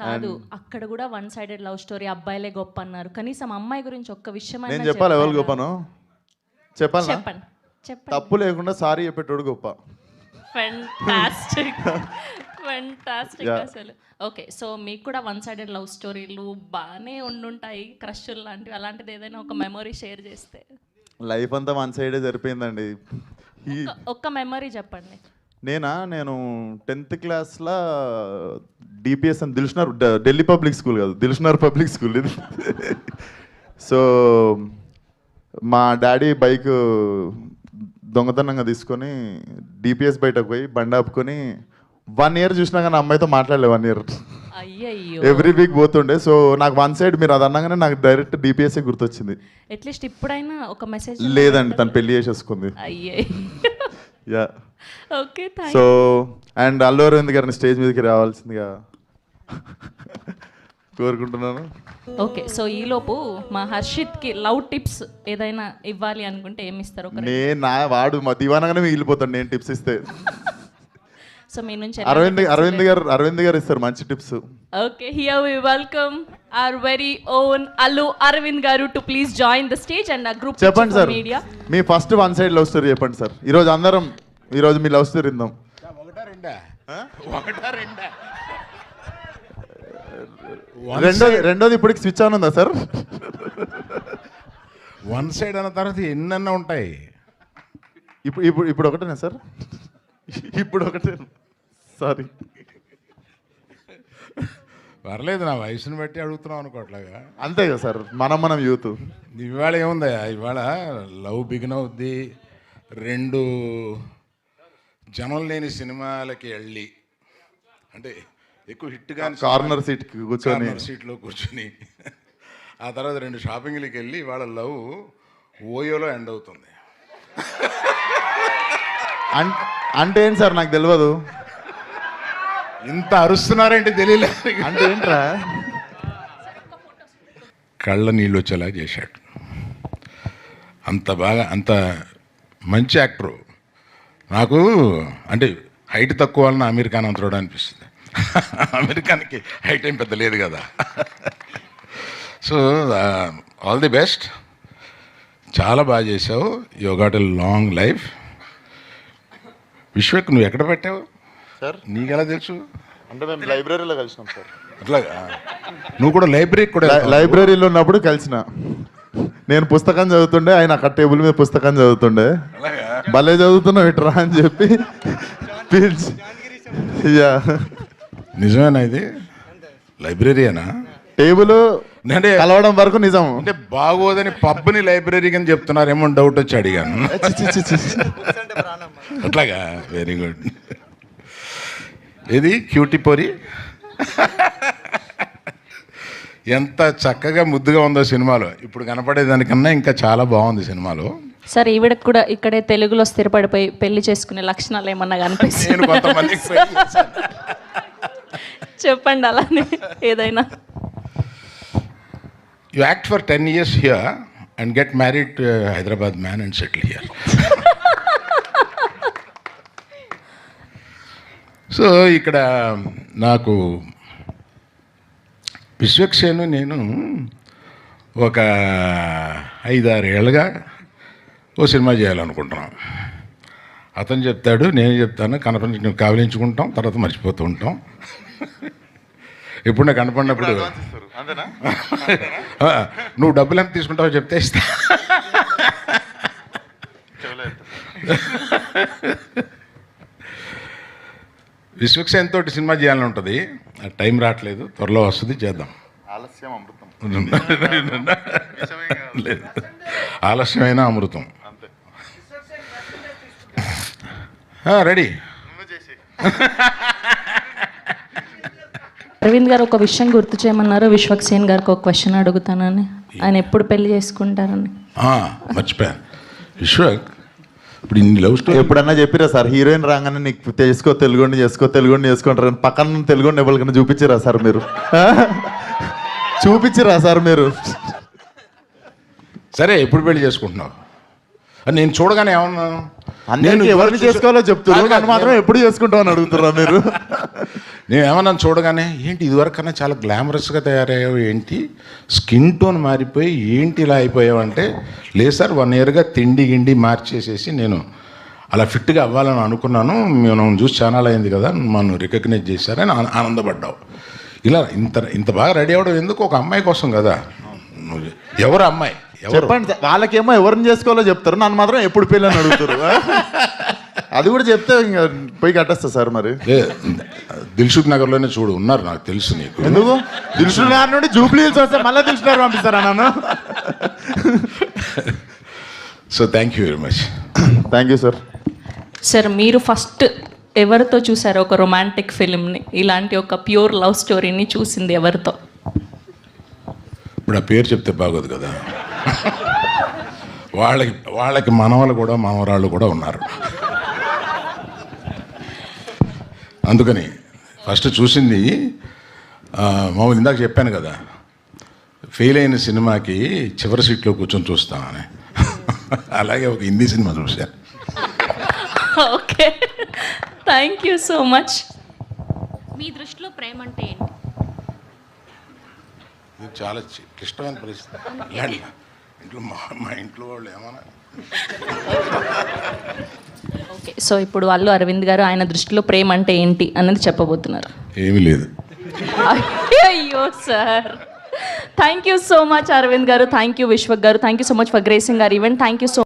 కాదు, అక్కడ కూడా వన్ సైడెడ్ లవ్ స్టోరీ, అబ్బాయిలే గొప్ప అన్నారు. కనీసం అమ్మాయి గురించి ఒక్క విషయం నేను చెప్పాలి ఎవరు గొప్పను చెప్పాలి. చెప్పండి చెప్పండి. తప్పు లేకుండా సారీ చెప్పేటోడు గొప్ప. ఫెంటాస్టిక్ ఫెంటాస్టిక్ అసలు. ఓకే, సో మీకు కూడా వన్ సైడెడ్ లవ్ స్టోరీలు బాగానే ఉండుంటాయి, క్రష్లు లాంటివి. అలాంటిది ఏదైనా ఒక మెమరీ షేర్ చేస్తే. లైఫ్ అంతా వన్ సైడే సరిపోయిందండి. ఒక్క మెమరీ చెప్పండి. నేను 10th క్లాస్లో డిపిఎస్ అని దిల్షునర్, ఢిల్లీ పబ్లిక్ స్కూల్ కాదు, దిల్షునర్ పబ్లిక్ స్కూల్ ఇది. సో మా డాడీ బైక్ దొంగతనంగా తీసుకొని డిపిఎస్ బయటకు పోయి బండి ఆపుకొని 1 year చూసినా కానీ అమ్మాయితో మాట్లాడలే. 1 year ఎవ్రీ వీక్ పోతుండే. సో నాకు వన్ సైడ్ మీరు అది అన్నగానే నాకు డైరెక్ట్ డిపిఎస్ గుర్తొచ్చింది. అట్లీస్ట్ ఇప్పుడైనా ఒక మెసేజ్. లేదండి, తను పెళ్లి చేసేసుకుంది. Yeah. Okay, so and Allu Aravind గారిని స్టేజ్ మీదకి రావాల్సిందిగా కోరుకుంటున్నాను. ఓకే, సో ఈలోపు మా హర్షిత్కి లవ్ టిప్స్ ఏదైనా ఇవ్వాలి అనుకుంటే ఏమి ఇస్తారు? వాడు మా దివానగానే మిగిలిపోతాడు నేను టిప్స్ ఇస్తే. సో మీ నుంచి అరవింద్ గారు ఇస్తారు మంచి tips. Okay, here we welcome our very own Allu Aravind గారు to please join the stage and ఆ గ్రూప్. చెప్పండి సార్, మీ first one side love story చెప్పండి సార్. ఈరోజు మీ లవ్ స్టోరీ విందాం. రెండోది ఇప్పటికి స్విచ్ ఆన్ ఉందా సార్? వన్ సైడ్ అన్న తర్వాత ఎన్నన్నా ఉంటాయి. ఇప్పుడు ఒకటేనా సార్? ఇప్పుడు ఒకటే, సారీ. పర్లేదు, నా వయసుని బట్టి అడుగుతున్నాం అనుకోవట్లేగా. అంతే కదా సార్, మనం యూత్. ఇవాళ ఏముందా, ఇవాళ లవ్ బిగిన్ అవుద్ది. 2 జనం లేని సినిమాలకి వెళ్ళి, అంటే ఎక్కువ హిట్ కానీ కార్నర్ సీట్లో కూర్చొని ఆ తర్వాత 2 షాపింగ్లకి వెళ్ళి ఇవాళ లవ్ ఓయోలో ఎండ్ అవుతుంది. అంటే ఏంటి సార్, నాకు తెలియదు. ఇంత అరుస్తున్నారంటే తెలియలేదు. అంటే ఏంట్రా? కళ్ళ నీళ్ళు వచ్చేలా చేశాడు. అంత మంచి యాక్టరు. నాకు అంటే హైట్ తక్కువ వాళ్ళని అమీర్ ఖాన్ అంతడు అనిపిస్తుంది. అమీర్ ఖాన్కి హైట్ ఏం పెద్ద లేదు కదా. సో ఆల్ ది బెస్ట్, చాలా బాగా చేసావు. You got a long life. Vishwak, నువ్వు ఎక్కడ పెట్టావు సార్? నీకెలా తెలుసు? అంటే మేము లైబ్రరీలో కలిసినాం సార్. అట్లాగా? నువ్వు కూడా లైబ్రరీలో ఉన్నప్పుడు కలిసిన. నేను పుస్తకం చదువుతుండే, ఆయన అక్కడ టేబుల్ మీద పుస్తకం చదువుతుండే. భలే చదువుతున్నావు ఇట్రా అని చెప్పి పిలిచి. నిజమేనా ఇది? లైబ్రరీనా? టేబుల్ కలవడం వరకు నిజం. అంటే బాగోదని పబ్ని లైబ్రరీ అని చెప్తున్నారేమో డౌట్ వచ్చి అడిగాను. అట్లాగా, వెరీ గుడ్. ఇది క్యూటీ పొరి ఎంత చక్కగా ముద్దుగా ఉందో సినిమాలో. ఇప్పుడు కనపడేదానికన్నా ఇంకా చాలా బాగుంది సినిమాలో. సార్, ఈవిడకు కూడా ఇక్కడే తెలుగులో స్థిరపడిపోయి పెళ్లి చేసుకునే లక్షణాలు ఏమన్నా కనిపిస్తాయి? చెప్పండి అలానే ఏదైనా. You act for 10 years here and get married to a Hyderabad man and settle here. So ఇక్కడ నాకు విశ్వక్సేను నేను ఒక 5-6 ఏళ్ళుగా ఓ సినిమా చేయాలనుకుంటున్నాం. అతను చెప్తాడు, నేను చెప్తాను, నువ్వు కావలించుకుంటాం, తర్వాత మర్చిపోతూ ఉంటాం. ఇప్పుడు నాకు కనపడినప్పుడు నువ్వు డబ్బులు ఎంత తీసుకుంటావో చెప్తే ఇస్తా. విశ్వక్సేన్ తోటి సినిమా చేయాలని ఉంటుంది. టైం రావట్లేదు, త్వరలో వస్తుంది, చేద్దాం. లేదు, ఆలస్యమైన అమృతం. రెడీ. అరవింద్ గారు ఒక విషయం గుర్తు చేయమన్నారు. విశ్వక్సేన్ గారికి ఒక క్వశ్చన్ అడుగుతానని. ఆయన ఎప్పుడు పెళ్లి చేసుకుంటారని మర్చిపోయాను. విశ్వక్, ఇప్పుడు ఇన్ని లవ్ స్టోరీ ఎప్పుడన్నా చెప్పిరా సార్? హీరోయిన్ రాగానే నీకు తెలుగుని చేసుకుంటారు. పక్కన తెలుగుని ఎవరికైనా చూపించిరా సార్ మీరు? చూపించిరా సార్ మీరు? సరే, ఎప్పుడు పెళ్లి చేసుకుంటున్నావు? నేను చూడగానే ఏమన్నా అందరికీ ఎవరిని చేసుకోవాలో చెప్తున్నారు, నన్ను మాత్రం ఎప్పుడు చేసుకుంటామని అడుగుతున్నా మీరు. నేను ఏమన్నా చూడగానే ఏంటి ఇదివరకన్నా చాలా గ్లామరస్గా తయారయ్యావు, ఏంటి స్కిన్ టోన్ మారిపోయి ఏంటి ఇలా అయిపోయావు అంటే, లేదు సార్ 1 ఇయర్గా తిండి గిండి మార్చేసేసి నేను అలా ఫిట్గా అవ్వాలని అనుకున్నాను, మనం చూసి ఛానల్ అయింది కదా, మనం రికగ్నైజ్ చేశారని ఆనందపడ్డావు. ఇలా ఇంత బాగా రెడీ అవ్వడం ఎందుకు? ఒక అమ్మాయి కోసం కదా. ఎవరు అమ్మాయి? చెప్పండి. వాళ్ళకేమో ఎవరిని చేసుకోవాలో చెప్తారు, నన్ను మాత్రం ఎప్పుడు పెళ్ళని అడుగుతారు. అది కూడా చెప్తే ఇంకా పోయి కట్టేస్తా సార్. మరి దిల్సుఖ్ నగర్లోనే చూడు ఉన్నారు, నాకు తెలుసు. నీకు ఎందుకు దిల్సుఖ్ నగర్ నుండి జూబ్లీ హిల్స్ వస్తే మళ్ళీ దిల్సుఖ్ నగర్ పంపిస్తారా నన్ను? So thank you very much. Thank you sir. Sir మీరు ఫస్ట్ ఎవరితో చూసారు ఒక రొమాంటిక్ ఫిలింని, ఇలాంటి ఒక ప్యూర్ లవ్ స్టోరీని చూసింది ఎవరితో? ఇప్పుడు ఆ పేరు చెప్తే బాగోదు కదా. వాళ్ళకి మనవలు కూడా మనవరాళ్ళు కూడా ఉన్నారు. అందుకని ఫస్ట్ చూసింది మామూలు ఇందాక చెప్పాను కదా, ఫెయిల్ అయిన సినిమాకి చివరి సీట్లో కూర్చొని చూస్తామని. అలాగే ఒక హిందీ సినిమా చూశాను. Okay, thank you so much. మీ దృష్టిలో ప్రేమ అంటే ఏంటి? ఇది చాలా క్లిష్టమైన పరిస్థితి. ఇలాంటి ఇంట్లో మా ఇంట్లో వాళ్ళు ఏమన్నా. ఓకే, సో ఇప్పుడు అల్లు అరవింద్ గారు ఆయన దృష్టిలో ప్రేమ అంటే ఏంటి అన్నది చెప్పబోతున్నారు. ఏమీ లేదు. అయ్యో sir, thank you so much Aravind గారు, థ్యాంక్ యూ విశ్వక్ గారు, thank you so much for gracing గారు ఈవెంట్. Thank you so